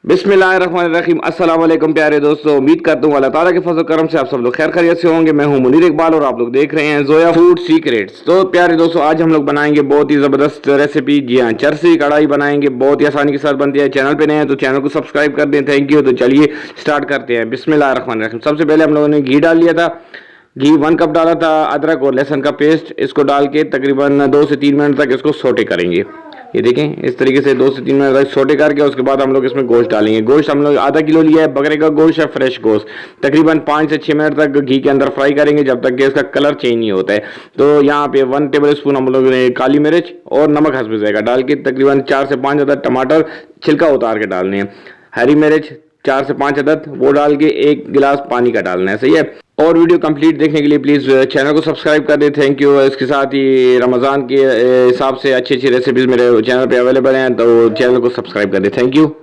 बिस्मिल्लाहिर्रहमानिर्रहीम। अस्सलाम वालेकुम प्यारे दोस्तों, उम्मीद करता हूँ अल्लाह ताला के फजल करम से आप सब लोग खैर खैरियत से होंगे। मैं हूँ मुनीर इकबाल और आप लोग देख रहे हैं जोया फूड सीक्रेट्स। तो प्यारे दोस्तों, आज हम लोग बनाएंगे बहुत ही ज़बरदस्त रेसिपी। जी हाँ, चरसी कढ़ाई बनाएंगे, बहुत ही आसानी के साथ बनती है। चैनल पे नए हैं तो चैनल को सब्सक्राइब कर दें, थैंक यू। तो चलिए स्टार्ट करते हैं। बिस्मिल्लाहिर्रहमानिर्रहीम। सबसे पहले हम लोगों ने घी डाल लिया था। घी 1 कप डाला था। अदरक और लहसुन का पेस्ट इसको डाल के तकरीबन 2 से 3 मिनट तक इसको सोटे करेंगे। ये देखें, इस तरीके से 2 से 3 मिनट तक सोटे करके उसके बाद हम लोग इसमें गोश्त डालेंगे। गोश्त हम लोग आधा किलो लिया है, बकरे का गोश्त है, फ्रेश गोश्त। तकरीबन 5 से 6 मिनट तक घी के अंदर फ्राई करेंगे जब तक कि इसका कलर चेंज नहीं होता है। तो यहाँ पे 1 टेबल स्पून हम लोग ने काली मिर्च और नमक हस्ब जाएगा डाल के तकरीबन 4 से 5 अदद टमाटर छिलका उतार के डालने हैं। हरी मिर्च 4 से 5 अदद वो डाल के 1 गिलास पानी का डालना है। सही है। और वीडियो कंप्लीट देखने के लिए प्लीज़ चैनल को सब्सक्राइब कर दें, थैंक यू। इसके साथ ही रमज़ान के हिसाब से अच्छी अच्छी रेसिपीज़ मेरे चैनल पे अवेलेबल हैं, तो चैनल को सब्सक्राइब कर दें, थैंक यू।